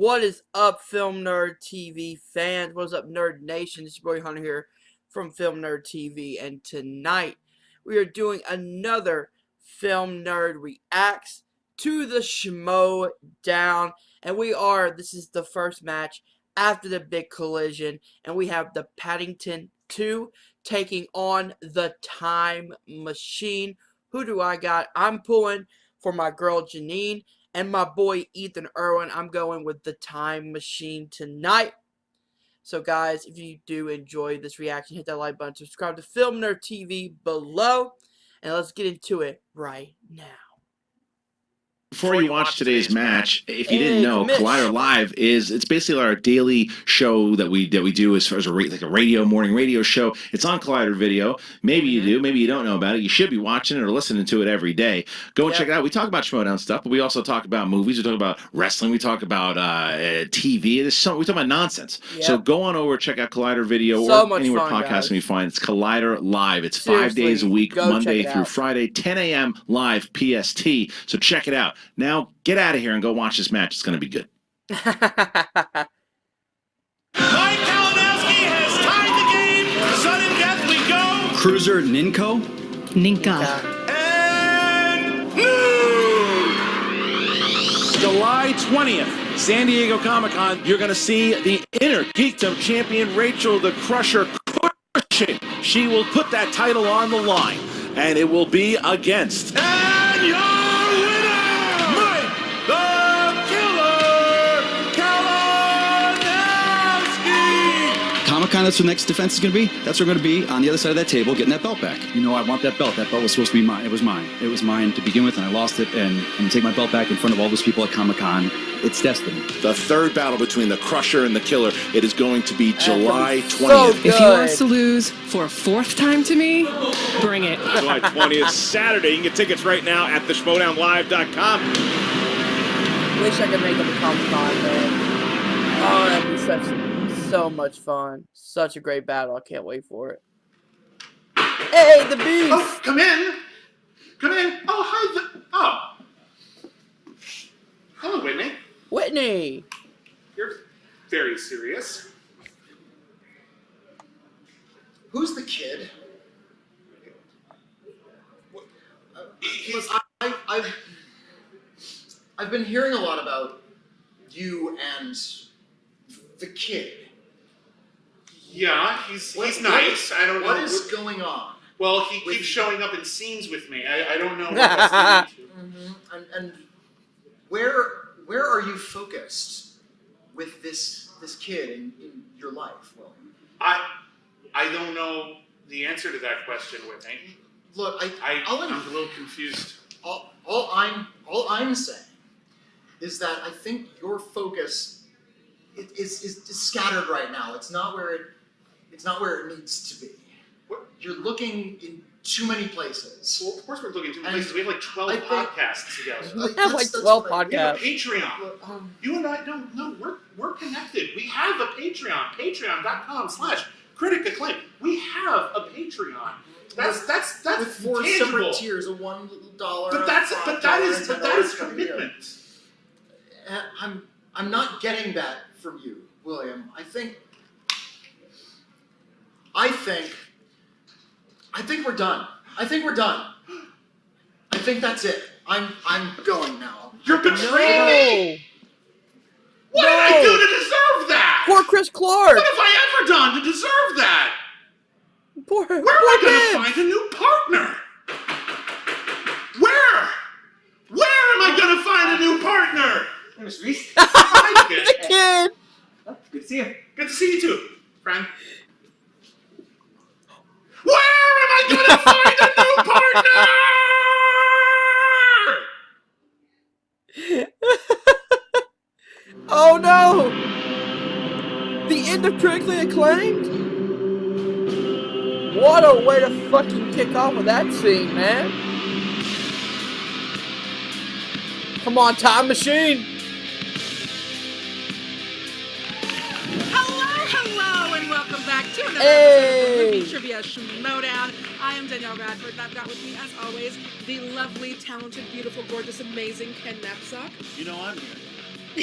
What is up, Film Nerd TV fans? What is up, Nerd Nation? It's your boy Hunter here from Film Nerd TV, and tonight we are doing another Film Nerd Reacts to the schmoedown, and this is the first match after the big collision, and we have the Paddington Two taking on the Time Machine. Who do I got? I'm pulling for my girl Janine. And my boy Ethan Irwin. I'm going with the Time Machine tonight. So guys, if you do enjoy this reaction, hit that like button, subscribe to Film Nerd TV below, and let's get into it right now. Before you watch today's match, if you didn't know, Collider Live it's basically our daily show that we do as far as like a morning radio show. It's on Collider Video. Maybe you do, maybe you don't know about it. You should be watching it or listening to it every day. Go and check it out. We talk about schmoedown stuff, but we also talk about movies. We talk about wrestling. We talk about TV. We talk about nonsense. So go on over, check out Collider Video or anywhere podcasting you find. It's Collider Live. It's 5 days a week, Monday through Friday, 10 a.m. live PST. So check it out. Now, get out of here and go watch this match. It's going to be good. Mike Kalinowski has tied the game. Sudden death we go. Cruiser Ninko? Ninka. And move! July 20th, San Diego Comic-Con. You're going to see the Inner Geekdom champion, Rachel the Crusher Cushing. She will put that title on the line, and it will be against... And your winner, Mike the Killer Kalinowski! Comic-Con, that's where the next defense is going to be. That's where we're going to be on the other side of that table getting that belt back. You know, I want that belt. That belt was supposed to be mine. It was mine. It was mine to begin with, and I lost it, and I'm going to take my belt back in front of all those people at Comic-Con. It's destiny. The third battle between the Crusher and the Killer, it is going to be July 20th. If he wants to lose for a fourth time to me, bring it. July 20th, Saturday. You can get tickets right now at schmoedownlive.com. Wish I could make it a Comic-Con, man. Oh, that'd be so much fun. Such a great battle. I can't wait for it. Hey, the Beast! Oh, come in. Come in. Oh, hi. Hello, Whitney. Whitney! You're very serious. Who's the kid? I've been hearing a lot about you and the kid. Yeah, he's nice. I don't know. What is going on? Well, he keeps showing up in scenes with me. I don't know what that's leading to. And where are you focused with this kid in your life, William? I don't know the answer to that question, Whitney. Look, I'm a little confused. All I'm saying is that I think your focus is scattered right now. It's not where it needs to be. You're looking in too many places. Well, of course we're looking in too many places. We have like 12 podcasts together. We have like 12 podcasts. We have a Patreon. You and I, no, we're connected. We have a Patreon. Patreon.com/critic acclaim. We have a Patreon. That's with 4 tangible. separate tiers of $1. But that is commitment. I'm not getting that from you, William. I think we're done. I think we're done. I think that's it. I'm going now. You're betraying me! What did I do to deserve that? Poor Chris Clark! What have I ever done to deserve that? Where am I going to find a new partner? Where am I going to find a new partner? Hey, Mr. Reese. Hi, kid. The kid! Good to see you. Good to see you too, friend. Where am I going to find a new partner? Oh no! The end of Critically Acclaimed? What a way to fucking kick off with that scene, man. Come on, Time Machine! Hello, and welcome back to another episode of Movie Trivia Schmoedown. I am Danielle Radford, and I've got with me, as always, the lovely, talented, beautiful, gorgeous, amazing Ken Knapsack. You know I'm here.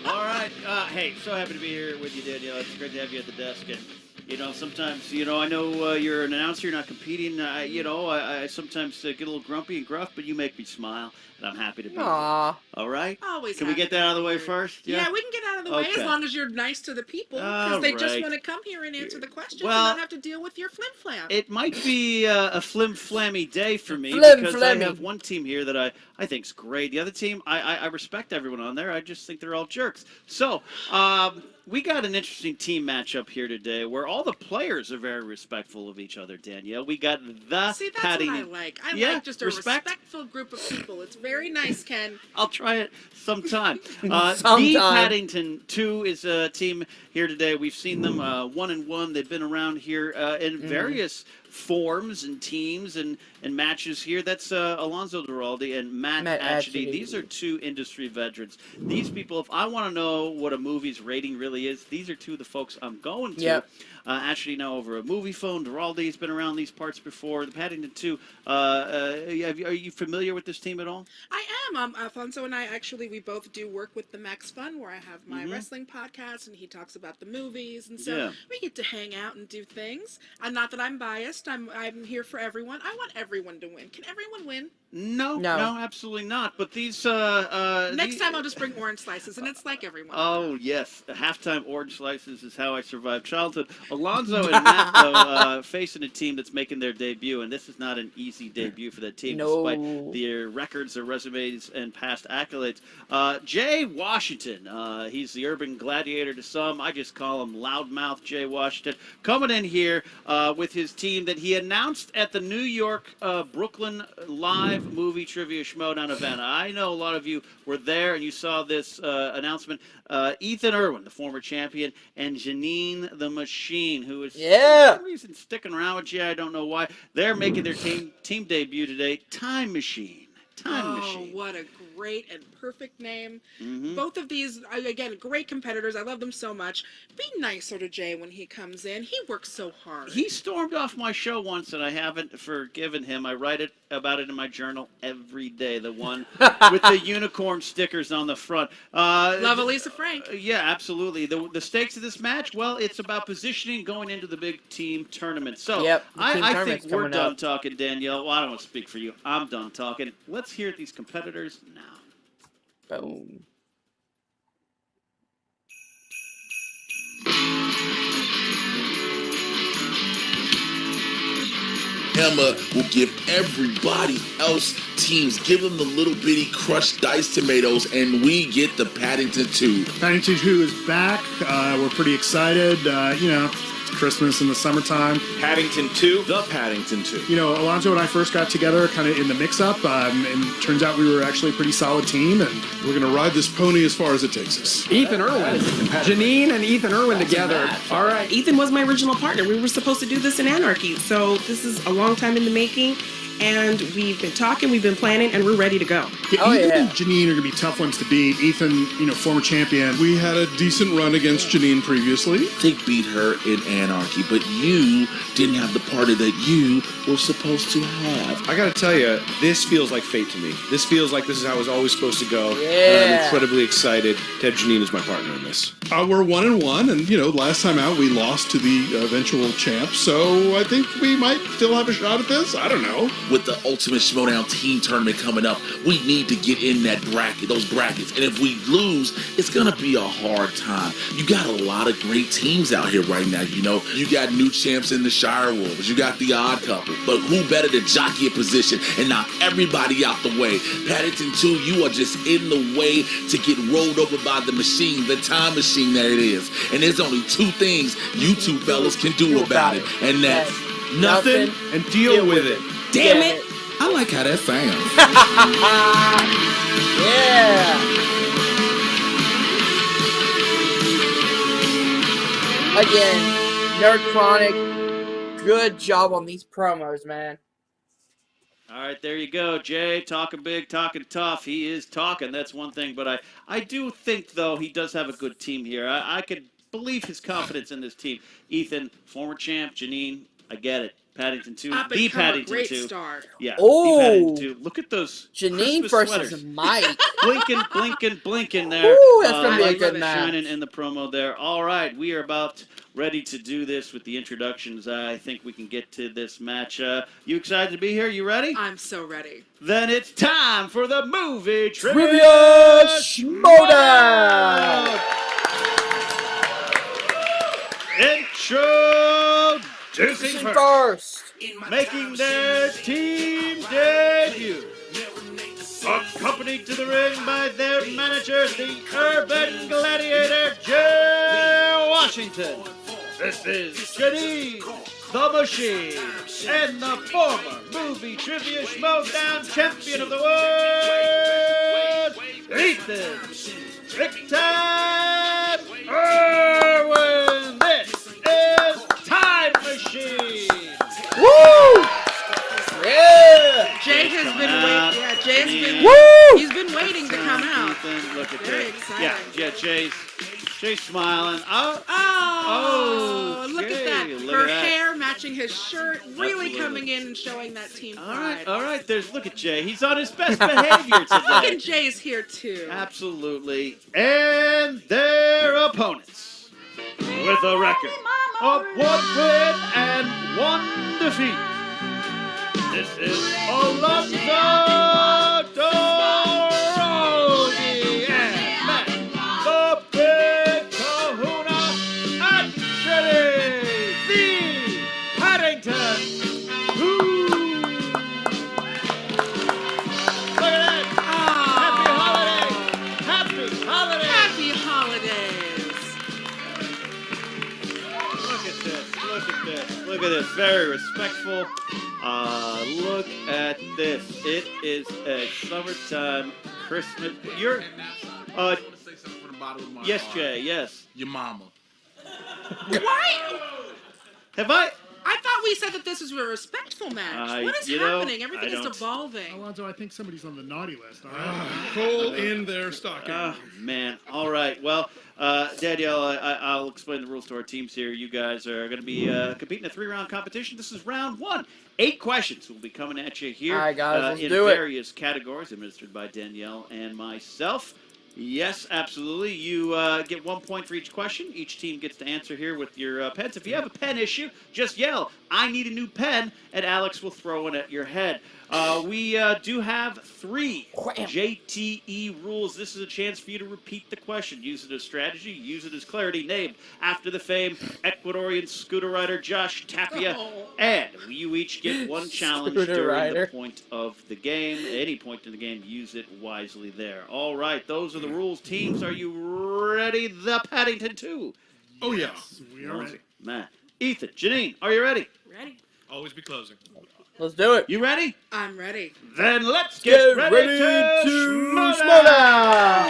All right. Hey, so happy to be here with you, Danielle. It's great to have you at the desk. And, sometimes, I know you're an announcer, you're not competing. I sometimes get a little grumpy and gruff, but you make me smile, and I'm happy to be here. Aw. All right? Always. Can we get that out of the way happy. first? Yeah, we can get out of the way Okay. as long as you're nice to the people, because they just want to come here and answer the questions and not have to deal with your flim flam. It might be a flim-flammy day for me Flim because flammy. I have one team here that I think's great. The other team, I respect everyone on there. I just think they're all jerks. So, we got an interesting team matchup here today where all the players are very respectful of each other, Danielle. We got the See, that's Paddington. what I like. I Yeah, like just a respect. respectful group of people. It's very nice, Ken. I'll try it sometime. Sometime. The Paddington Two is a team here today. We've seen them 1-1. They've been around here in various forms and teams and matches here. That's Alonzo Duralde and Matt Atchity. These are two industry veterans. These people, if I want to know what a movie's rating really is, these are two of the folks I'm going to. Yep. Actually, now over a movie phone. Duralde's been around these parts before. The Paddington Two. Are you familiar with this team at all? I am. Alfonso and I we both do work with the Max Fun, where I have my wrestling podcast, and he talks about the movies, and so we get to hang out and do things. Not that I'm biased. I'm here for everyone. I want everyone to win. Can everyone win? No, absolutely not. But these next time I'll just bring orange slices, and it's like everyone. Oh yes, halftime orange slices is how I survived childhood. Alonzo and Matt though, facing a team that's making their debut, and this is not an easy debut for that team, despite their records, their resumes, and past accolades. Jay Washington, he's the urban gladiator to some. I just call him Loudmouth Jay Washington, coming in here with his team that he announced at the New York Brooklyn Live Movie Trivia Schmoedown event. I know a lot of you were there and you saw this announcement. Ethan Irwin, the former champion, and Janine the Machine, who is for some reason sticking around with you. I don't know why. They're making their team debut today. Time Machine. Time Machine. Oh, what a great and perfect name. Both of these, again, great competitors. I love them so much. Be nicer to Jay when he comes in. He works so hard. He stormed off my show once, and I haven't forgiven him. I write about it in my journal every day, the one with the unicorn stickers on the front. Love Elisa Frank. Yeah, absolutely. The stakes of this match, well, it's about positioning going into the big team tournament. So I think we're done talking, Danielle. Well, I don't want to speak for you. I'm done talking. Let's hear these competitors now. Boom. Emma will give everybody else teams, give them the little bitty crushed diced tomatoes, and we get the Paddington 2. Paddington 2 is back. We're pretty excited. It's Christmas in the summertime. Paddington 2. The Paddington 2. Alonzo and I first got together kind of in the mix-up, and it turns out we were actually a pretty solid team, and we're going to ride this pony as far as it takes us. Ethan Irwin. Janine and Ethan Irwin together. All right. Ethan was my original partner. We were supposed to do this in Anarchy, so this is a long time in the making. And we've been talking, we've been planning, and we're ready to go. Ethan and Janine are going to be tough ones to beat. Ethan, former champion. We had a decent run against Janine previously. They beat her in Anarchy, but you didn't have the party that you were supposed to have. I got to tell you, this feels like fate to me. This feels like this is how it was always supposed to go. Yeah. And I'm incredibly excited to have Janine as my partner in this. We're 1-1, and last time out we lost to the eventual champ, so I think we might still have a shot at this. I don't know. With the Ultimate Schmoedown team tournament coming up, we need to get in those brackets. And if we lose, it's going to be a hard time. You got a lot of great teams out here right now, You got new champs in the Shire Wolves. You got the Odd Couple. But who better to jockey a position and knock everybody out the way? Paddington 2, you are just in the way to get rolled over by the machine, the time machine that it is. And there's only two things you two fellas can do about it. And that's nothing and deal with it. Damn it. I like how that sounds. Yeah. Again, Nerd Chronic, good job on these promos, man. All right, there you go, Jay. Talking big, talking tough. He is talking. That's one thing. But I do think, though, he does have a good team here. I could believe his confidence in this team. Ethan, former champ. Janine, I get it. Paddington 2. Up and The come a Paddington great 2. start. Yeah. Oh. The Paddington 2. Look at those Janine Christmas versus sweaters. Mike. Blinking there. Ooh, that's gonna be a lights good match. shining in the promo there. All right, we are about ready to do this with the introductions. I think we can get to this match. You excited to be here? You ready? I'm so ready. Then it's time for the movie Trivia Schmoedown. Introducing first. Making their team debut. Accompanied to the ring by their manager, the Urban Gladiator, Jay Washington. This is Janine, the Machine, and the former movie trivia schmoedown champion of the world, Ethan Big Time Irwin. This is Time Machine. Woo! Yeah! Jay has been waiting. Yeah, Jay has been. Woo! He's been waiting to come out. Ethan, look at Very this. exciting. Yeah, Jay's smiling. Oh, look at that. Look Her at that. hair matching his shirt, really Absolutely. coming in and showing that team pride. All right. Look at Jay. He's on his best behavior today. Look at Jay's here too. Absolutely. And their opponents, with a record of 1 win and 1 defeat. This is Alonzo Dorodi and Matt, the Big Kahuna, and Jenny, the Paddington Two. Look at that! Happy holiday! Happy holiday! Happy holidays. Look at this! Look at this! Very respectful. Look at this. It is a summertime Christmas. You're. Yes, Jay. Yes. Your mama. Why? Have I? I thought we said that this was a respectful match. What is happening? Everything is evolving. Alonzo, I think somebody's on the naughty list. All right? Pull in their stocking. Oh, man. All right. Well, Danielle, I'll explain the rules to our teams here. You guys are going to be competing in a 3-round competition. This is round 1. 8 questions will be coming at you here. All right, guys, let's in do it. various categories administered by Danielle and myself. Yes, absolutely. You get 1 point for each question. Each team gets to answer here with your pens. If you have a pen issue, just yell, "I need a new pen," and Alex will throw one at your head. We do have 3 JTE rules. This is a chance for you to repeat the question. Use it as strategy. Use it as clarity. Named after the famed Ecuadorian scooter rider Josh Tapia. And you each get 1 challenge during the point of the game. Any point in the game, use it wisely there. All right, those are the rules. Teams, are you ready? The Paddington Two. Oh, yes. We are ready. Matt, Ethan, Janine, are you ready? Ready. Always be closing. Let's do it. You ready? I'm ready. Then let's get ready to schmoedown.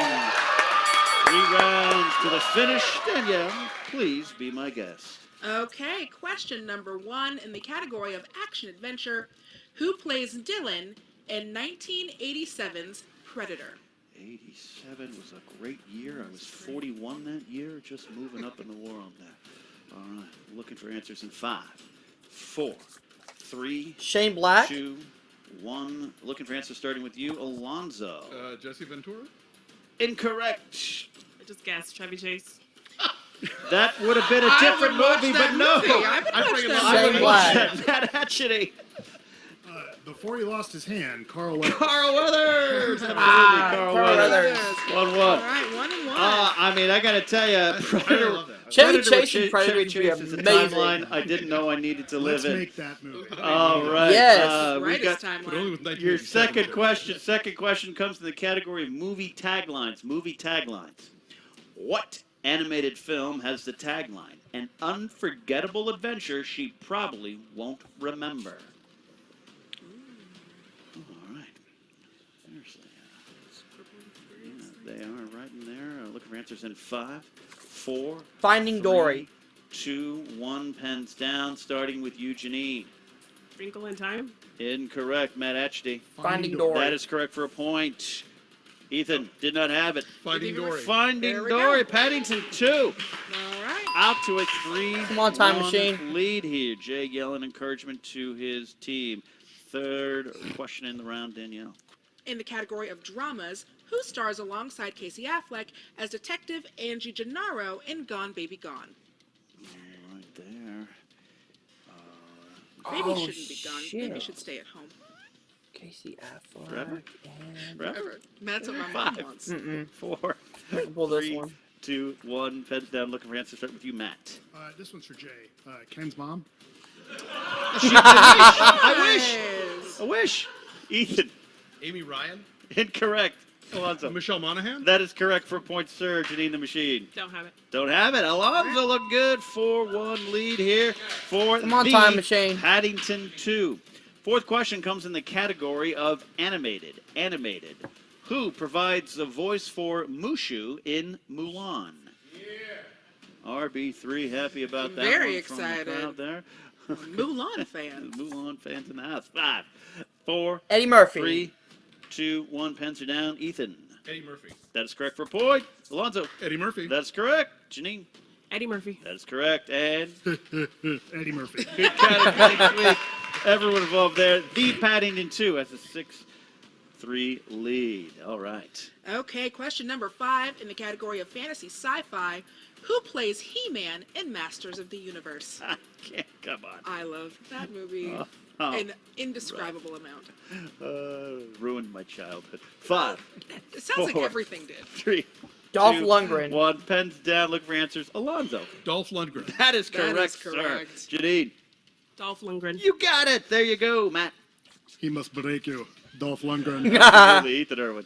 3 rounds to the finish. Danielle, please be my guest. Okay, question number 1 in the category of action adventure. Who plays Dylan in 1987's Predator? 87 was a great year. I was 41 that year, just moving up in the world there. All right, looking for answers in 5, 4, 3, Shane Black. 2, 1. Looking for answers starting with you, Alonzo. Jesse Ventura? Incorrect. I just guessed Chevy Chase. That would have been a different movie, but no. I would watch that Shane movie. Black. Matt Hatchety. Before he lost his hand, Carl Weathers. Carl Weathers. Absolutely, Carl Weathers. 1-1. All right, 1 and 1. I mean, I got to tell you, Predator. Chevy Chase and Predator would be Chase is a amazing. timeline I didn't know I needed to live Let's in. make that movie. All right. Yes. We got timeline. But only with your 1987. second question. Second question comes in the category of movie taglines. Movie taglines. What animated film has the tagline, "An unforgettable adventure she probably won't remember"? All right. Seriously. Yeah, they are right in there. Looking for answers in 5, 4, Finding 3, Dory. 2, 1. Pens down. Starting with you, Janine. Wrinkle in Time. Incorrect, Matt Atchity. Finding Dory. That is correct for a point. Ethan did not have it. Finding Dory. Finding There we Dory. go. Paddington 2. All right. out to a 3-1 Come on, time machine. lead here. Jay yelling encouragement to his team. Third question in the round, Danielle. In the category of dramas, who stars alongside Casey Affleck as Detective Angie Gennaro in Gone Baby Gone? Right there. Baby shouldn't be gone. Baby should stay at home. Casey Affleck. Forever? And... Forever? That's what my mom wants. 4, Pull this 3, one. 2, 1. Pens down, looking for answers. Start with you, Matt. This one's for Jay. Ken's mom. I wish. Ethan. Amy Ryan. Incorrect. Alonzo. Michelle Monaghan. That is correct for a point, sir. Janine the Machine. Don't have it. Don't have it. Alonzo look good. 4-1 lead here for Come on, the time machine. Paddington 2. Fourth question comes in the category of animated. Animated. Who provides the voice for Mushu in Mulan? Yeah. RB3 happy about that. Very one from the excited. crowd there. Mulan fans. Mulan fans in the house. 5, 4, Eddie Murphy. 3, 2, 1. Pens are down. Ethan. Eddie Murphy. That is correct for a point. Alonzo. Eddie Murphy. That's correct. Janine. Eddie Murphy. That is correct. And Eddie Murphy. good category. Everyone involved there. The Paddington 2 has a 6-3 lead. All right. Okay, question number 5 in the category of fantasy sci-fi. Who plays He-Man in Masters of the Universe? Come on. I love that movie. Oh. An indescribable amount. Ruined my childhood. 5. It sounds like 4, everything did. 3. Dolph 2, Lundgren. 1. Pens down. Looking for answers. Alonzo. Dolph Lundgren. That is correct, That is correct. sir. Janine. Dolph Lundgren. You got it. There you go, Matt. He must break you. Dolph Lundgren. Absolutely. Ethan Irwin.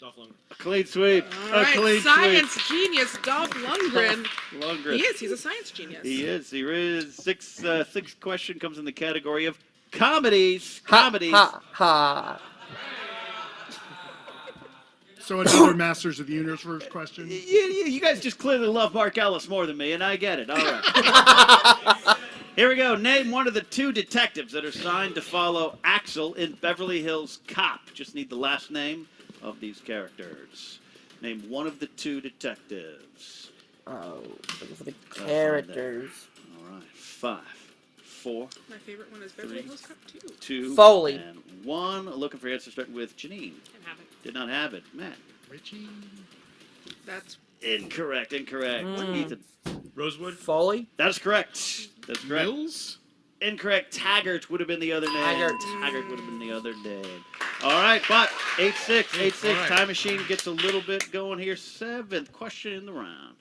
Dolph Lundgren. A clean sweep. All A right, clean science genius Dolph Lundgren. Lundgren. He is. He's a science genius. He is. He is. Sixth question comes in the category of comedies. Comedies. Ha, ha. So another Masters of the Universe question. You guys just clearly love Mark Ellis more than me, and I get it. All right. Here we go. Name one of the 2 detectives that are signed to follow Axel in Beverly Hills Cop. Just need the last name of these characters. Name one of the 2 detectives. Oh, for the characters. All right. 5, 4, My favorite one is Beverly Hills Cop 2. 2, Foley. and 1. Looking for answers starting with Janine. Didn't have it. Did not have it. Matt. Richie. That's Incorrect. Ethan. Rosewood. Foley. That is correct. That's correct. Mills. Incorrect. Taggart would have been the other name. Taggart. Would have been the other name. All right, but 8-6. 8-6. All right. Time Machine gets a little bit going here. 7th question in the round.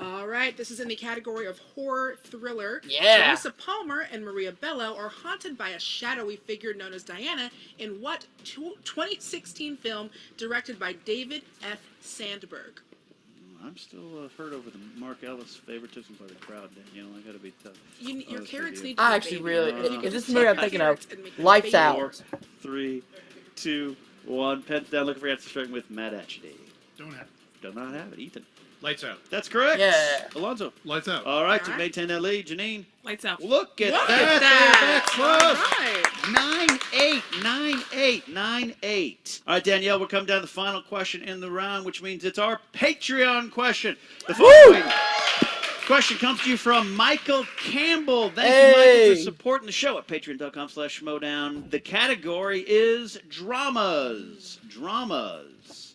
all right. This is in the category of horror thriller. Yeah. Teresa Palmer and Maria Bello are haunted by a shadowy figure known as Diana in what 2016 film directed by David F. Sandberg? I'm still hurt over the Mark Ellis favoritism by the crowd, Danielle. I got to be tough. Your carrots need to I be actually baby. really, Uh, is this the movie I'm thinking of? And make Lights baby. Out. 4, 3, 2, 1. Pens down. Looking for answers starting with Matt Atchity. Don't have. Do not have it. Ethan. Lights out. That's correct. Yeah. Alonzo. Lights out. All right, All to right. maintain that lead, Janine. Lights out. Look at Look that. at That's that. close. All right. 9-8. 9-8. All right, Danielle, we're coming down to the final question in the round, which means it's our Patreon question. The following question comes to you from Michael Campbell. Thank you, Michael, for supporting the show at patreon.com/schmoedown. The category is dramas. Dramas.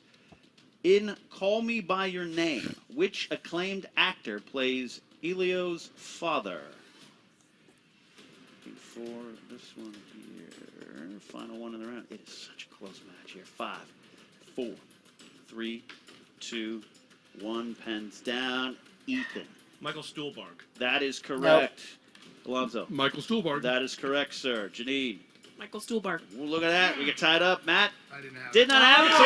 In Call Me By Your Name, which acclaimed actor plays Elio's father? Looking for this one here. Final one in the round. It is such a close match here. 5, 4, 3, 2, 1. Pens down. Ethan. Michael Stuhlbarg. That is correct. Alonzo. Michael Stuhlbarg. That is correct, sir. Janine. Michael Stuhlbarg. Ooh, look at that. We get tied up. Matt. I didn't have. Did not have it. So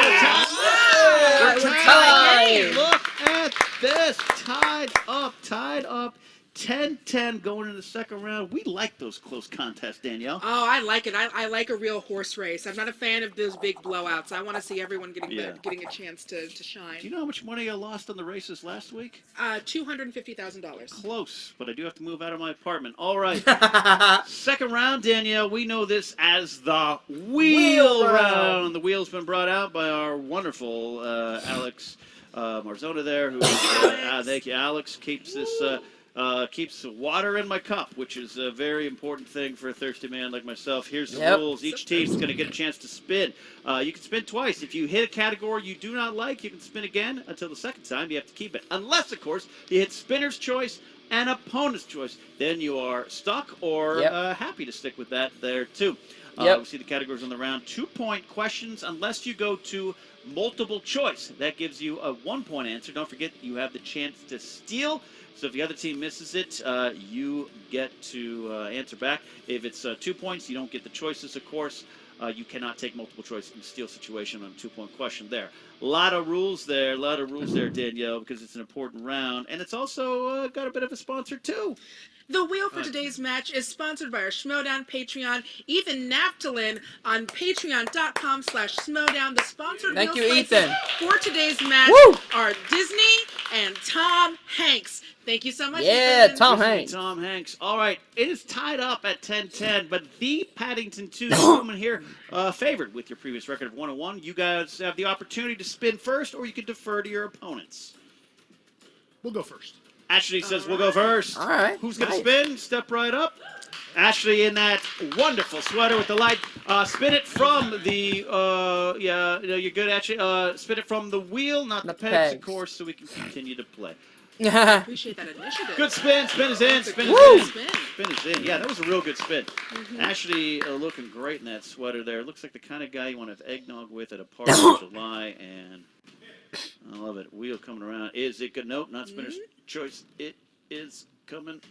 We're tied. tied. Look at this. Tied up. 10-10 going into the second round. We like those close contests, Danielle. Oh, I like it. I like a real horse race. I'm not a fan of those big blowouts. I want to see everyone getting a chance to shine. Do you know how much money I lost on the races last week? $250,000. Close, but I do have to move out of my apartment. All right. Second round, Danielle. We know this as the wheel round. The wheel's been brought out by our wonderful Alex Marzona there, who thank you, Alex, keeps this keeps water in my cup, which is a very important thing for a thirsty man like myself. Here's the rules. Each team's going to get a chance to spin. You can spin twice. If you hit a category you do not like, you can spin again until the second time. You have to keep it. Unless, of course, you hit spinner's choice and opponent's choice. Then you are stuck or happy to stick with that there, too. We see the categories on the round. 2-point questions unless you go to multiple choice. That gives you a 1-point answer. Don't forget you have the chance to steal. So if the other team misses it, you get to answer back. If it's 2 points, you don't get the choices, of course. You cannot take multiple choice in a steal situation on a 2-point question there. A lot of rules there, Danielle, because it's an important round. And it's also got a bit of a sponsor, too. The wheel for today's match is sponsored by our schmoedown Patreon, Ethan Naftalin on patreon.com/schmoedown. The sponsored Thank wheel you, Ethan. for today's match are Disney and Tom Hanks. Thank you so much, Ethan. Tom Hanks. Tom Hanks. All right, it is tied up at 10-10, but the Paddington 2 gentleman here favored with your previous record of 1-1. You guys have the opportunity to spin first, or you can defer to your opponents. We'll go first. Ashley says we'll go first. All right. Who's going to spin? Step right up. Ashley in that wonderful sweater with the light. Spin it from the, you're good, Ashley. Spin it from the wheel, not the pegs, of course, so we can continue to play. I appreciate that initiative. Good spin. Spin is in. Spin is in. Spin is in. Yeah, that was a real good spin. Ashley looking great in that sweater there. Looks like the kind of guy you want to have eggnog with at a party in July, and I love it. Wheel coming around. Is it good? Nope, not spinner's choice. It is coming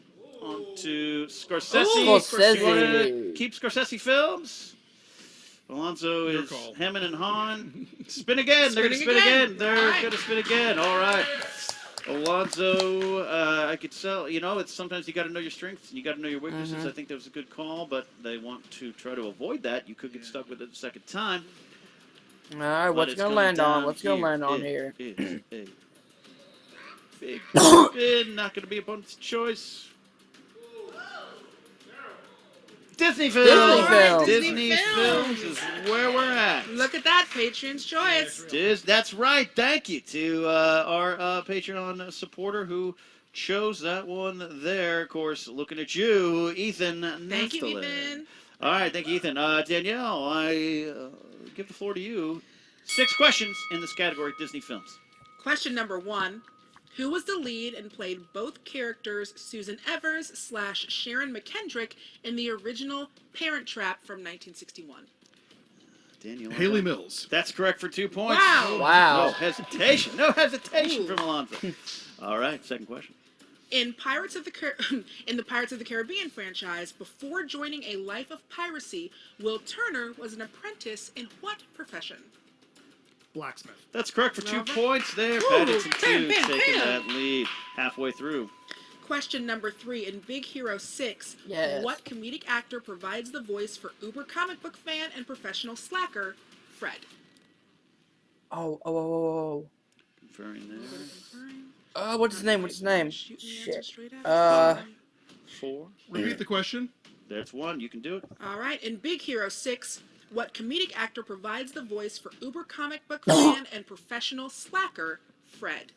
on to Scorsese. Scorsese. Keep Scorsese Films. Alonso is hemming and hawing. Spin again. They're going to spin again. They're going to spin again. All right. Alonso, I could sell. It's sometimes you got to know your strengths and you got to know your weaknesses. I think that was a good call, but they want to try to avoid that. You could get stuck with it the second time. All right, what's going to land on? What's going to land on here? Big spin, not going to be opponent's choice. Disney Films. Disney Films is where we're at. Look at that, Patreon's choice. That's right. Thank you to our Patreon supporter who chose that one there. Of course, looking at you, Ethan Naftalin. Thank you, Ethan. All right, thank you, Ethan. Danielle, I give the floor to you. 6 questions in this category, Disney Films. Question number 1. Who was the lead and played both characters Susan Evers / Sharon McKendrick in the original Parent Trap from 1961? Daniel. Haley Mills. That's correct for 2 points. Wow. No hesitation. No hesitation from Alonso. All right, second question. In the Pirates of the Caribbean franchise, before joining a life of piracy, Will Turner was an apprentice in what profession? Blacksmith. That's correct for 2 points there. Paddington 2 taking that lead halfway through. Question number 3. In Big Hero 6, what comedic actor provides the voice for Uber comic book fan and professional slacker, Fred? Oh. Conferring there. What's his name? Shit. 4. Repeat the question. That's 1. You can do it. All right. In Big Hero 6, what comedic actor provides the voice for Uber comic book fan and professional slacker, Fred?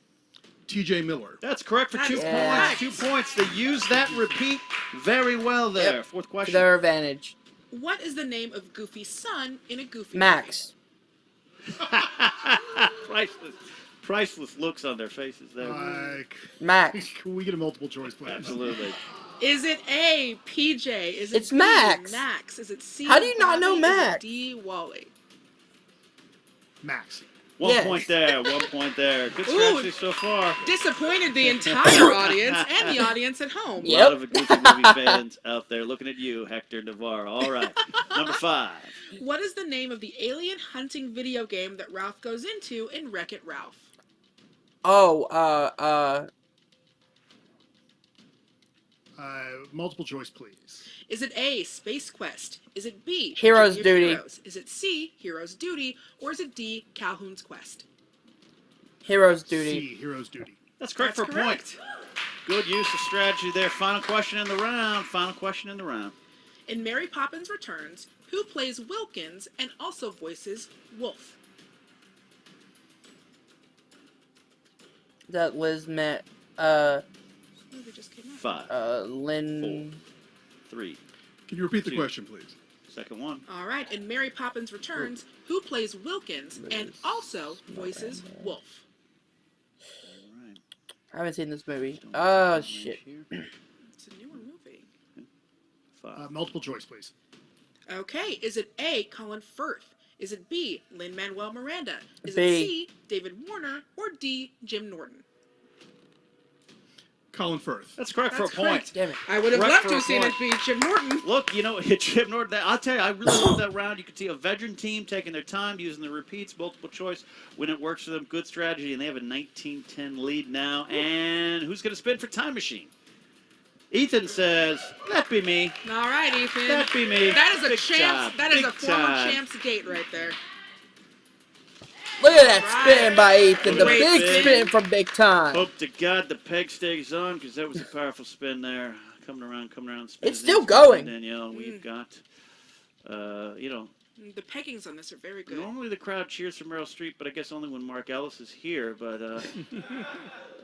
T.J. Miller. That's correct for 2 points. 2 points. They use that repeat very well there. Yep. 4th question. To their advantage. What is the name of Goofy's son in a Goofy Max. Priceless looks on their faces there. Max. Can we get a multiple choice, please? Absolutely. Is it A, PJ? Is it It's B, Max. Max? Is it C, How do you not know Bobby? Max? Is it D, Wally? Max. 1 point there. 1 point there. Good strategy so far. Disappointed the entire audience and the audience at home. A lot of Goofy movie fans out there looking at you, Hector Navarro. All right. Number 5. What is the name of the alien hunting video game that Ralph goes into in Wreck-It Ralph? Multiple choice, please. Is it A, Space Quest? Is it B, Hero's Journey of Duty? Heroes? Is it C, Hero's Duty? Or is it D, Calhoun's Quest? Hero's Duty. C, Hero's Duty. That's correct for a point. Good use of strategy there. Final question in the round. In Mary Poppins Returns, who plays Wilkins and also voices Wolf? that Liz met, This movie just came out. 5, Lynn... 4, 3. Can you repeat the 2. question, please? Second one. All right, in Mary Poppins Returns, who plays Wilkins and also voices Wolf? All right. I haven't seen this movie. Oh, shit. It's a newer movie. 5. Multiple choice, please. Okay, is it A, Colin Firth? Is it B, Lin-Manuel Miranda? Is B. it C, David Warner? Or D, Jim Norton? Colin Firth. That's correct for a That's point. correct. Damn it. I would have Correct loved for to a have seen it point. be Jim Norton. Look, you know, Jim Norton, I'll tell you, I really love that round. You can see a veteran team taking their time, using the repeats, multiple choice. When it works for them, good strategy, and they have a 19-10 lead now. And who's going to spin for Time Machine? Ethan says, that be me. All right, Ethan. That be me. That is a Big champs. time. That is Big a former time. champs gate right there. Look at that spin by Ethan. The Great big spin. spin from Big Time. Hope to God the peg stays on, because that was a powerful spin there. Coming around. It's still going. Danielle, we've got, you know, The peggings on this are very good. normally the crowd cheers for Meryl Streep, but I guess only when Mark Ellis is here. But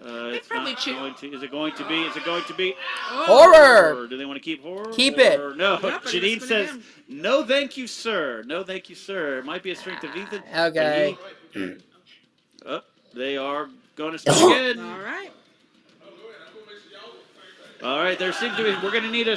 it's probably not cheer- going to. Is it going to be? Is it going to be? Horror. Or do they want to keep horror? Keep it. Or no. Yep, I'm gonna Janine spin says, again. no, thank you, sir. No, thank you, sir. It might be a strength of Ethan. but Okay. Oh, they are going to spin again. All right. All right, there seems to be. We're going to need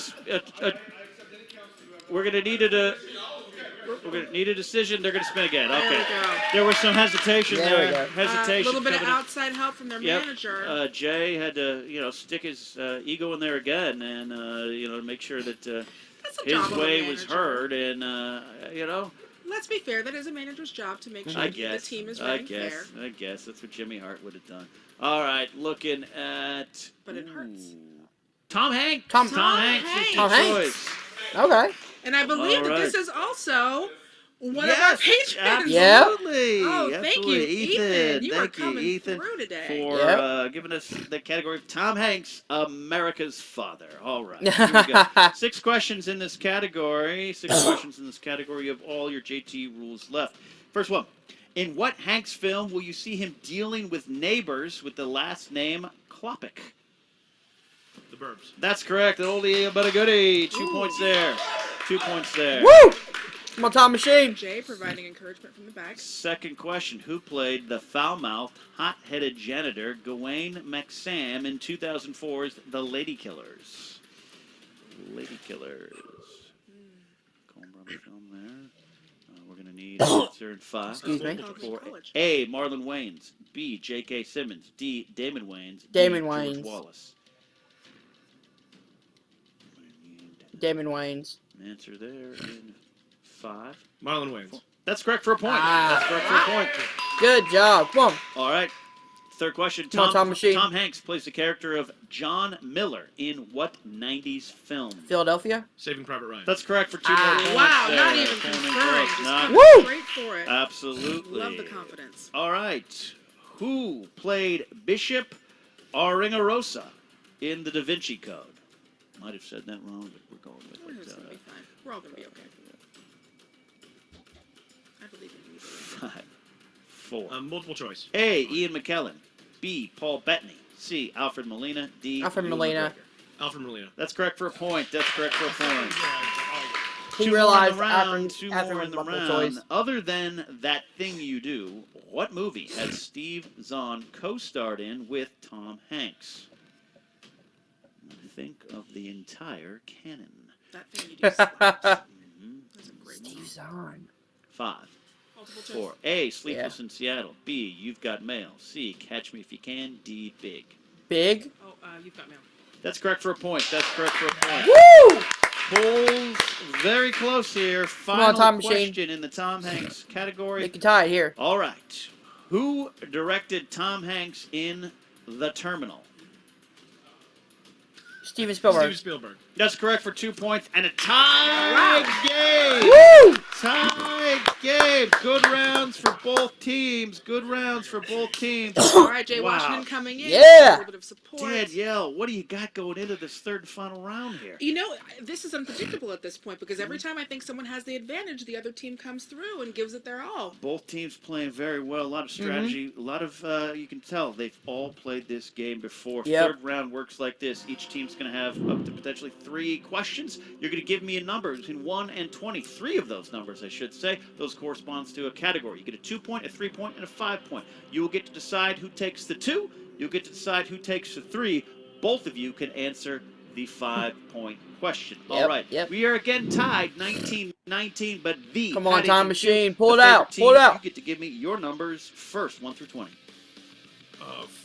we're going to need we're going to need a decision. They're going to spin again. There Okay. we go. There was some hesitation There we there. go. A Hesitation. little bit of coming in. outside help from their Yep. manager. Jay had to, stick his ego in there again, and to make sure that That's a his job of a way was manager. heard, and Let's be fair. That is a manager's job to make sure I that guess the team is I running guess fair. I guess that's what Jimmy Hart would have done. All right, looking at. But it hurts. Tom Hanks. Tom Hanks. is Hanks. the Tom Hanks. choice. Okay. And I believe All that this right. is also one Yes, of our patrons. Yeah. Absolutely. Oh, thank you, Absolutely. Ethan. You are Thank coming Ethan, through today. for Yep. giving us the category of Tom Hanks, America's father. All right. Here we go. 6 questions in this category. 6 questions in this category. You have all your JT rules left. First one. In what Hanks film will you see him dealing with neighbors with the last name Klopik? The Burbs. That's correct. An oldie but a goodie. 2 points there. 2 points there. Woo! Come on, Time Machine. Jay providing encouragement from the back. Second question. Who played the foul-mouthed, hot-headed janitor Gawain McSam in 2004's The Lady Killers? Lady Killers. Coen Brothers film there. We're going to need an answer in 5. Excuse me? 4. A. Marlon Wayans. B. J.K. Simmons. D. Damon Wayans. Damon D. George Wayans. Wallace. Damon Wayans. An answer there in 5. Marlon Wayans. That's correct for a point. Ah. That's correct for a point. Good job. Come on. All right. Third question. Come on, Tom Machine. Tom Hanks plays the character of John Miller in what 90s film? Philadelphia. Saving Private Ryan. That's correct for 2 more points. Wow, there. not even Coleman conferring. Brooks, Just not- coming Woo! straight for it. Absolutely. Love the confidence. All right. Who played Bishop Aringarosa in The Da Vinci Code? Might have said that wrong, but we're going with It's it. going to be fine. We're all going to be okay. I believe in you. 5, 4. Multiple choice. A. Ian McKellen. B. Paul Bettany. C. Alfred Molina. D. Alfred Ewan Molina. McGregor. Alfred Molina. That's correct for a point. That's correct for a point. He 2 more in realized the round. after 2 after more in the multiple round. choice. Other than That Thing You Do, what movie has Steve Zahn co-starred in with Tom Hanks? Think of the entire canon. That thing you do slaps. That's a great Steve movie. Zahn. 5, Multiple choice. 4. A. Sleepless in Seattle. B. You've Got Mail. C. Catch Me If You Can. D. Big. Big. Oh, you've got mail. That's correct for a point. That's correct for a point. Woo! Pulls very close here. on, Final Time Machine. question in the Tom Hanks category. Make it tied here. All right. Who directed Tom Hanks in The Terminal? Steven Spielberg. Steven Spielberg. That's correct for 2 points and a tie game. Woo! Tie game. Good rounds for both teams. Good rounds for both teams. All right, Jay Wow. Washington coming in. Yeah. A little bit of support. Danielle, what do you got going into this third and final round here? You know, this is unpredictable at this point because every time I think someone has the advantage, the other team comes through and gives it their all. Both teams playing very well. A lot of strategy. A lot of, you can tell, they've all played this game before. Yep. Third round works like this. Each team's going to have up to potentially 3 questions. You're going to give me a number between 1 and 20. 3 of those numbers, I should say. Those corresponds to a category. You get a 2-point, a 3-point, and a 5-point. You will get to decide who takes the 2. You'll get to decide who takes the 3. Both of you can answer the 5-point question. All right. We are again tied 19-19, but the Come on, Paddington time machine. Two, Pull the it out. favorite Pull it team, out. You get to give me your numbers first, 1 through 20.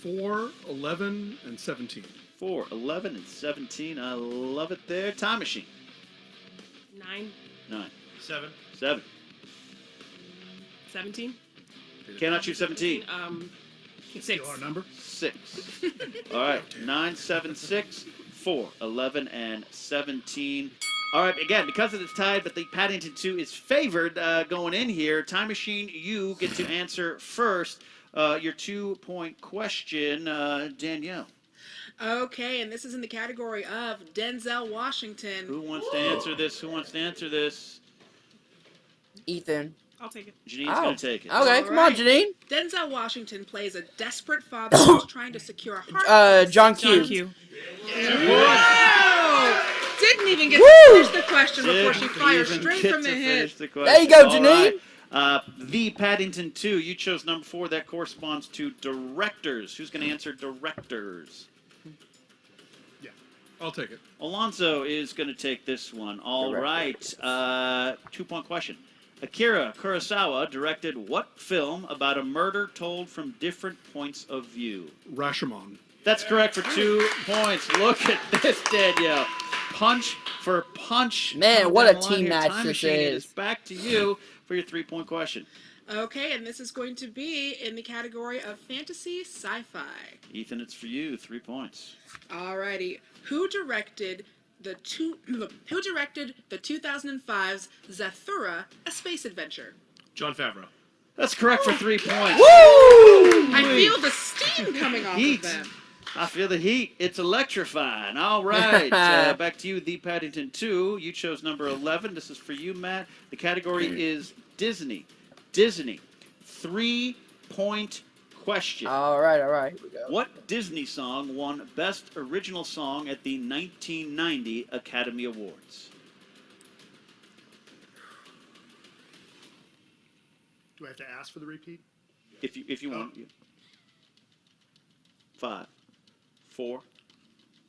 4, 11, and 17. 4, 11, and 17. I love it there. Time machine. 9, 9. 7. 7. 17. Cannot choose 17. 6. Our number? 6. All right. 9, 7, 6, 4, 11, and 17. All right. Again, because it is tied, but the Paddington 2 is favored going in here. Time machine, you get to answer first. Your 2-point question, Danielle. Okay, and this is in the category of Denzel Washington. Who wants to answer this? Who wants to answer this? Ethan. I'll take it. Janine's going to take it. Okay, come on, Janine. Denzel Washington plays a desperate father who's trying to secure a heart. John Q. Wow! Didn't even get to finish the question before she fired straight from the hip. There you go, Janine. The Paddington 2, you chose number 4. That corresponds to directors. Who's going to answer directors? Yeah, I'll take it. Alonso is going to take this one. All right. 2-point question. Akira Kurosawa directed what film about a murder told from different points of view? Rashomon. That's correct for 2 points. Look at this, Danielle. Punch for punch. Man, what a team here. match Time this machine, is. It is back to you for your 3-point question. Okay, and this is going to be in the category of fantasy sci-fi. Ethan, it's for you. 3 points. Alrighty. Who directed the 2005's Zathura, A Space Adventure? John Favreau. That's correct for 3 points. Woo! I feel the steam coming off Heat. of them. I feel the heat. It's electrifying. All right. Back to you, the Paddington 2. You chose number 11. This is for you, Matt. The category is Disney. Disney. 3-point question. All right. Here we go. What Disney song won Best Original Song at the 1990 Academy Awards? Do I have to ask for the repeat? If you want. 5, 4,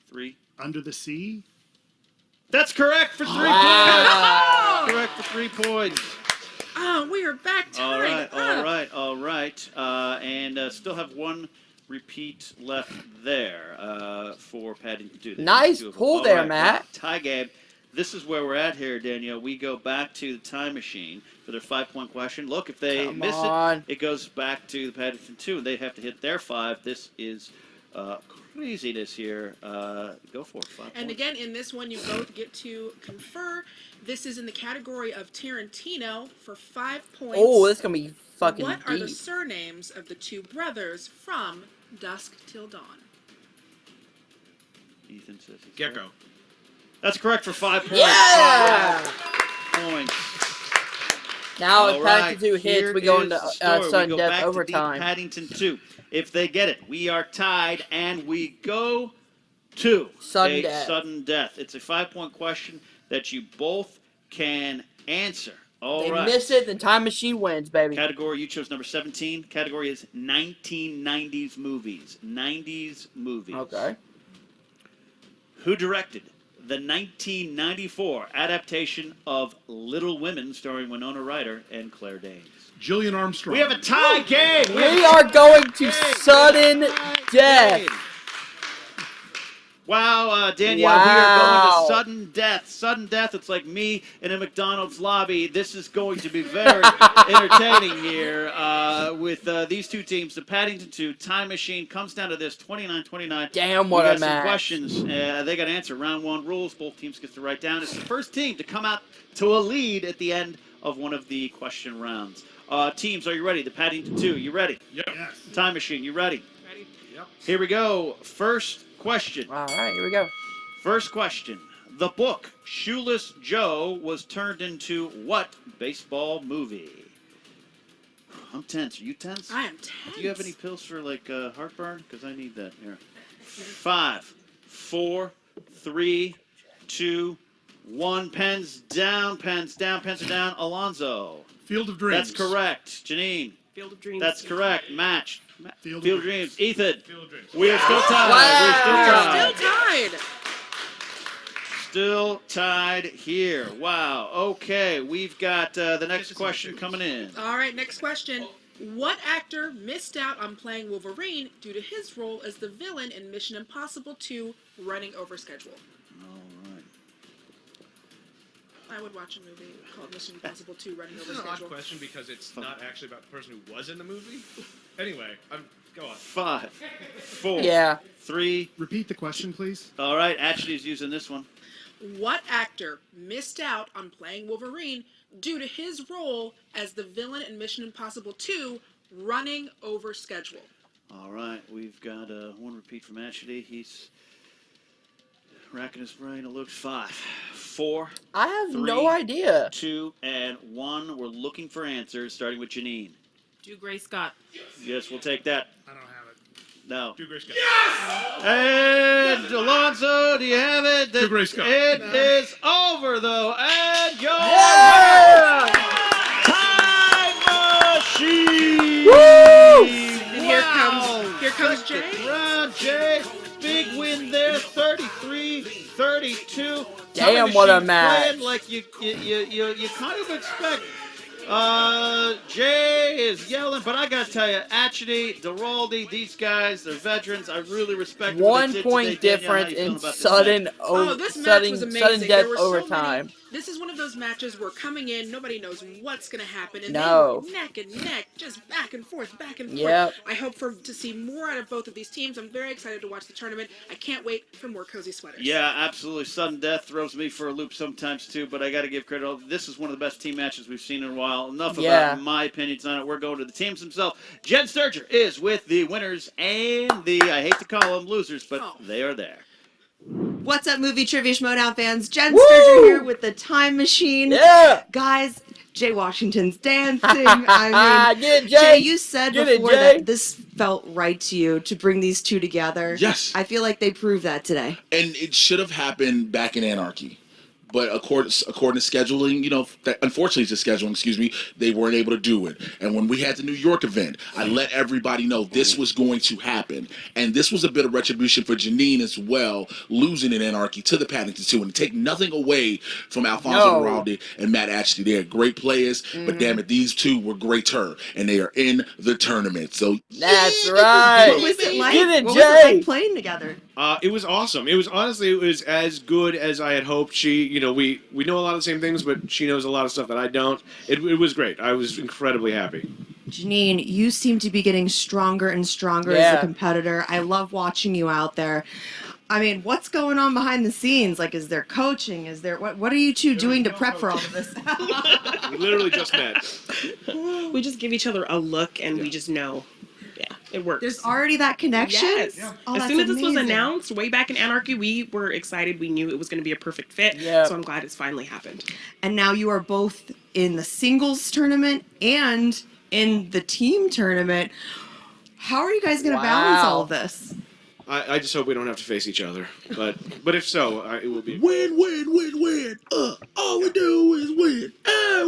3. Under the Sea? That's correct for 3 Wow. points. Correct for 3 points. Oh, we are back tied All right. And still have one repeat left there for Paddington 2. Nice pull there, right, Matt. Tie game. This is where we're at here, Danielle. We go back to the time machine for their 5-point question. Look, if they miss it, it goes back to the Paddington 2, and they have to hit their 5. This is craziness here. Go for it. 5 And points. again, in this one, you both get to confer. This is in the category of Tarantino for 5 points. Oh, this is going to be fucking What are the deep. surnames of the 2 brothers from Dusk Till Dawn? Ethan says he's Gecko. right. That's correct for 5 points. Yeah! 5 points. Now, if All Paddington 2 right, hits, here we go is into the story. We sudden go death back to overtime. the Paddington 2. If they get it, we are tied, and we go to Sudden a death. sudden death. It's a 5-point question that you both can answer. All They right. miss it, then Time Machine wins, baby. Category, you chose number 17. Category is 1990s movies. 90s movies. Okay. Who directed the 1994 adaptation of Little Women starring Winona Ryder and Claire Danes? Jillian Armstrong. We have a tie game. We are going to sudden death. Wow, Danielle, we are going to sudden death. Sudden death. It's like me in a McDonald's lobby. This is going to be very entertaining here with these two teams. The Paddington Two Time Machine comes down to this 29-29. Damn, what a match. We got some questions. They got to answer. Round 1 rules. Both teams get to write down. It's the first team to come out to a lead at the end of one of the question rounds. Teams, are you ready? The Paddington Two, you ready? Yep. Yes. Time Machine, you ready? Ready? Yep. Here we go. First question. All right, here we go. First question. The book Shoeless Joe was turned into what baseball movie? I'm tense. Are you tense? I am tense. Do you have any pills for like heartburn? Because I need that here. 5, 4, 3, 2, 1. Pens down. Pens down. Pens are down. Alonzo. Field of Dreams. That's correct. Janine. Field of Dreams. That's correct. Match. Field of Dreams. Ethan. Field of Dreams. We are still tied. We're still tied. Still tied here. Wow. Okay, we've got the next question coming in. All right, next question. What actor missed out on playing Wolverine due to his role as the villain in Mission Impossible 2 Running Over Schedule? All right. I would watch a movie called Mission Impossible 2 Running Over This is an Schedule. odd question because it's not actually about the person who was in the movie. Anyway, go on. 5, 4, Yeah. 3. Repeat the question, please. All right, Ashley's using this one. What actor missed out on playing Wolverine due to his role as the villain in Mission Impossible 2 Running Over Schedule? All right, we've got one repeat from Ashley. He's racking his brain. It looks 5, 4. I have 3, no idea. 2, and 1. We're looking for answers, starting with Janine. Do Gray Scott. Yes, we'll take that. I don't have it. No. Do Gray Scott. Yes! And Alonzo, do you have it? Do Gray Scott. It is over, though. And your Time Machine! Woo! And here comes Jay. Round Jay. Big win there, 33-32. Damn, what a match. Playing like you kind of expect. Jay is yelling, but I gotta tell you, actually, Duraldi, these guys, they're veterans. I really respect what 1 they did point today. difference Danielle, how you in feeling about this sudden, match? This match was amazing. sudden There death were so overtime. many. This is one of those matches where coming in, nobody knows what's going to happen. And No. they were neck and neck, just back and forth, back and forth. Yep. I hope to see more out of both of these teams. I'm very excited to watch the tournament. I can't wait for more cozy sweaters. Yeah, absolutely. Sudden death throws me for a loop sometimes, too, but I got to give credit. This is one of the best team matches we've seen in a while. Enough about my opinions on it. We're going to the teams themselves. Jen Sturger is with the winners and the, I hate to call them losers, but they are there. What's up, movie trivia schmoedown fans? Jen Woo! Sturger here with the Time Machine. Yeah! Guys, Jay Washington's dancing. I mean, Get it, Jay, Jay. you said Get it, before Jay. that this felt right to you to bring these two together. Yes. I feel like they proved that today. And it should have happened back in Anarchy. But according to scheduling, unfortunately to scheduling, they weren't able to do it. And when we had the New York event, I let everybody know this was going to happen. And this was a bit of retribution for Janine as well, losing in Anarchy to the Paddington Two. And take nothing away from Alfonso Duraldi and Matt Ashley. They're great players, but damn it, these two were greater. And they are in the tournament. So that's right. What was it like? Get it, what Jay. was it like playing together? It was awesome. It was as good as I had hoped. She, we know a lot of the same things, but she knows a lot of stuff that I don't. It was great. I was incredibly happy. Janine, you seem to be getting stronger and stronger as a competitor. I love watching you out there. I mean, what's going on behind the scenes? Like, is there coaching? Is there what are you two doing to prep for all of this? We literally just met. We just give each other a look, and we just know. Yeah, it works. There's already that connection? Yes. Yeah. As soon as this was announced, way back in Anarchy, we were excited. We knew it was going to be a perfect fit. Yeah. So I'm glad it's finally happened. And now you are both in the singles tournament and in the team tournament. How are you guys going to balance all of this? I just hope we don't have to face each other. But if so, it will be win, win, win, win. All we do is win.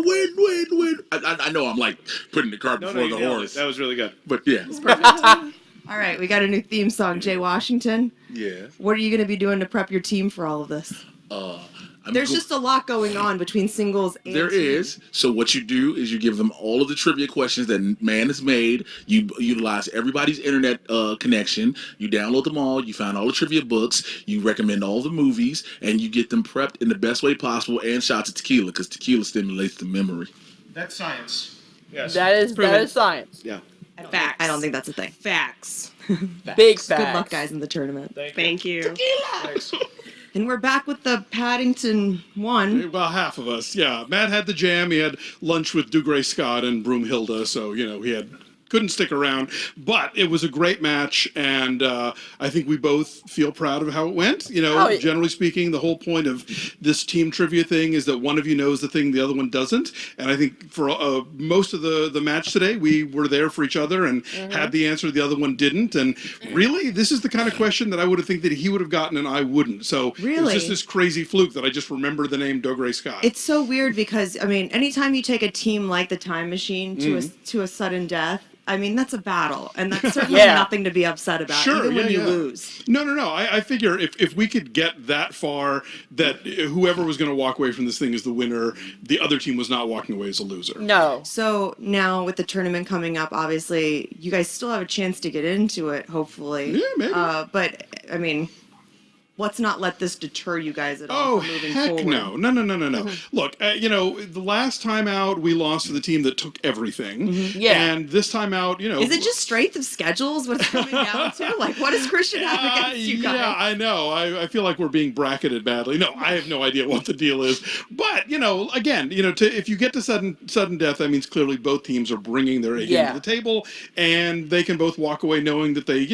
Win, win, win. I know I'm like putting the cart before the horse. That was really good. But yeah. All right, we got a new theme song, Jay Washington. Yeah. What are you going to be doing to prep your team for all of this? There's just a lot going on between singles and There team. is. So what you do is you give them all of the trivia questions that man has made. You utilize everybody's internet connection. You download them all. You find all the trivia books. You recommend all the movies, and you get them prepped in the best way possible. And shots of tequila, because tequila stimulates the memory. That's science. Yes. That is science. Yeah. Facts. I don't think that's a thing. Facts. Big facts. Good luck, guys, in the tournament. Thank you. Thanks. And we're back with the Paddington one. About half of us, yeah. Matt had the jam. He had lunch with Dougray Scott and Broomhilda, so he couldn't stick around. But it was a great match, and I think we both feel proud of how it went. Generally speaking, the whole point of this team trivia thing is that one of you knows the thing the other one doesn't. And I think for most of the match today, we were there for each other and had the answer the other one didn't. And really, this is the kind of question that I would have think that he would have gotten and I wouldn't. So it was just this crazy fluke that I just remember the name Dougray Scott. It's so weird because, anytime you take a team like the Time Machine to a sudden death, that's a battle, and that's certainly nothing to be upset about, even when you lose. No. I figure if we could get that far, that whoever was going to walk away from this thing as the winner, the other team was not walking away as a loser. No. So now with the tournament coming up, obviously, you guys still have a chance to get into it, hopefully. Yeah, maybe. But, let's not let this deter you guys at all from moving heck forward. No. Look, the last time out, we lost to the team that took everything. Yeah. And this time out, Is it just strength of schedules what it's coming down to? Like, what does Christian have against you guys? Yeah, I know. I feel like we're being bracketed badly. No, I have no idea what the deal is. But, again, if you get to sudden death, that means clearly both teams are bringing their A game to the table, and they can both walk away knowing that they,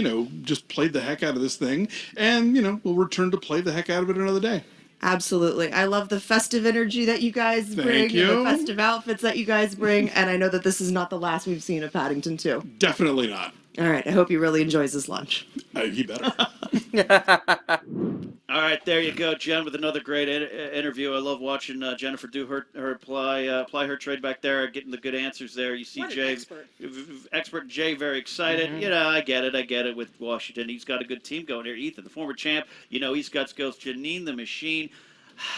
just played the heck out of this thing, and, we'll return to play the heck out of it another day. Absolutely. I love the festive energy that you guys bring, you. and the festive outfits that you guys bring, and I know that this is not the last we've seen of Paddington 2. Definitely not. All right, I hope he really enjoys his lunch. He better. All right, there you go, Jen, with another great interview. I love watching Jennifer do her apply her trade back there, getting the good answers there. You see What an Jay, expert Jay, very excited. I get it with Washington. He's got a good team going here. Ethan, the former champ, he's got skills. Janine, the machine,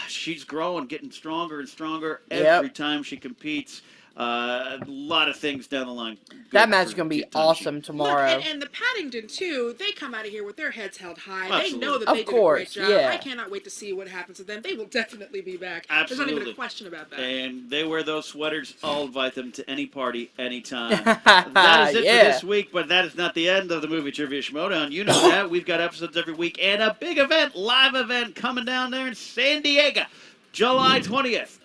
she's growing, getting stronger and stronger every time she competes. A lot of things down the line. That match is going to be awesome tomorrow. Look, and the Paddington Two, they come out of here with their heads held high. Absolutely. They know that they did a great job. I cannot wait to see what happens to them. They will definitely be back. Absolutely. There's not even a question about that. And they wear those sweaters. I'll invite them to any party, anytime. That is it for this week, but that is not the end of the Movie Trivia Schmoedown. You know that. We've got episodes every week and a big event, live event coming down there in San Diego. July 20th.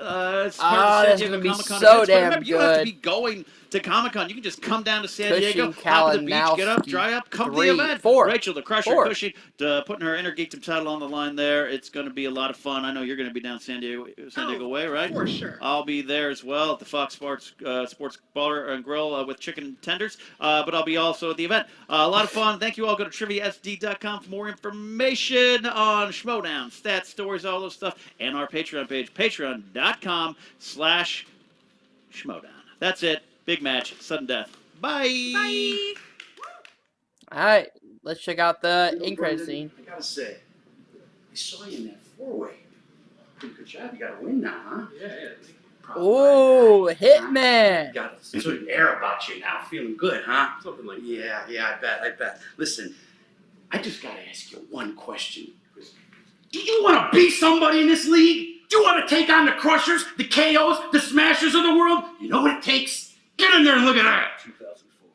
It's part of the San Diego Comic-Con so events. damn Remember, you don't have to good. be going to Comic-Con. You can just come down to San Cushing, Diego, hop Callan, to the beach, get up, dry up, come to the event. Rachel, the Crusher, Cushing, putting her Inner Geekdom title on the line there. It's going to be a lot of fun. I know you're going to be down San Diego way, right? For sure. I'll be there as well at the Fox Sports Bar and Grill with chicken tenders. But I'll be also at the event. A lot of fun. Thank you all. Go to triviasd.com for more information on Schmoedown, stats, stories, all those stuff, and our Patreon page, patreon.com/Schmoedown. That's it. Big match, sudden death. Bye. Bye. All right, let's check out the in credit scene. I gotta say, I saw you in that four-way. Pretty good job. You got a win now, huh? Yeah. Ooh, Hitman. You got a certain air about you now. Feeling good, huh? Something like that. Yeah, I bet. Listen, I just gotta ask you one question. Do you want to be somebody in this league? Do you want to take on the Crushers, the KOs, the Smashers of the world? You know what it takes? Get in there and look at that. 2004,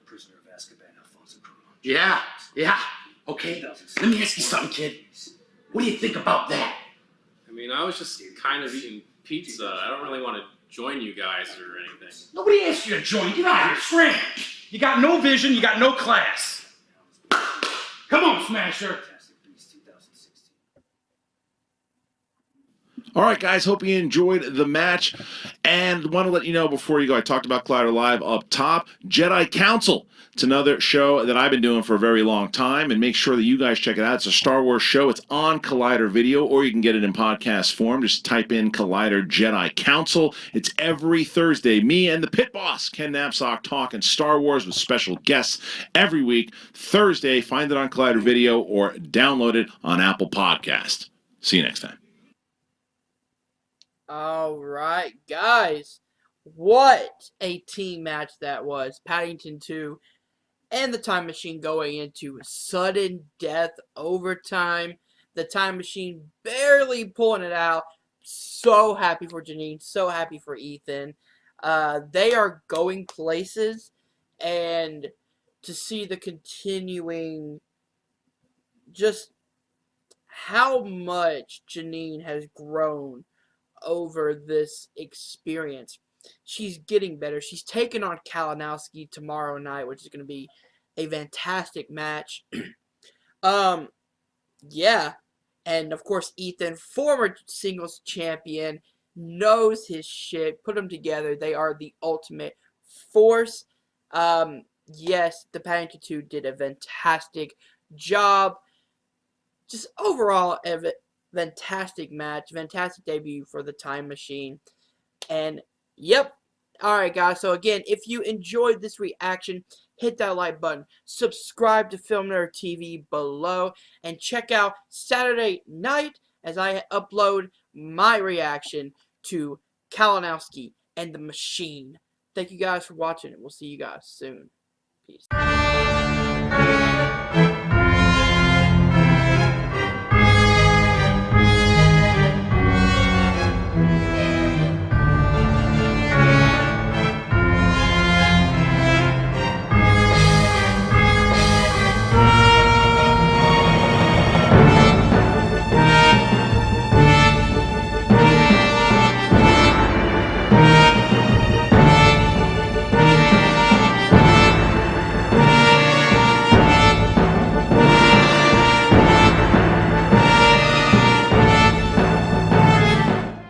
Prisoner of Azkaban, Alfonso Cuarón. Yeah. Okay, let me ask you something, kid. What do you think about that? I mean, I was just kind of eating pizza. I don't really want to join you guys or anything. Nobody asked you to join. Get out of here, scram. You got no vision, you got no class. Come on, Smasher. All right, guys, hope you enjoyed the match. And want to let you know before you go, I talked about Collider Live up top. Jedi Council. It's another show that I've been doing for a very long time, and make sure that you guys check it out. It's a Star Wars show. It's on Collider Video, or you can get it in podcast form. Just type in Collider Jedi Council. It's every Thursday. Me and the pit boss, Ken Knapsack, talking Star Wars with special guests every week. Thursday, find it on Collider Video or download it on Apple Podcast. See you next time. Alright, guys. What a team match that was. Paddington 2 and the Time Machine going into sudden death overtime. The Time Machine barely pulling it out. So happy for Janine. So happy for Ethan. They are going places. And to see the continuing, just how much Janine has grown over this experience. She's getting better. She's taking on Kalinowski tomorrow night, which is going to be a fantastic match. Yeah. And, of course, Ethan, former singles champion, knows his shit. Put them together. They are the ultimate force. Yes, the Paddington Two did a fantastic job. Just overall, a fantastic match. Fantastic debut for the Time Machine. And, yep. Alright, guys. So, again, if you enjoyed this reaction, hit that like button. Subscribe to Film Nerd TV below. And check out Saturday night as I upload my reaction to Kalinowski and the Machine. Thank you guys for watching, and we'll see you guys soon. Peace.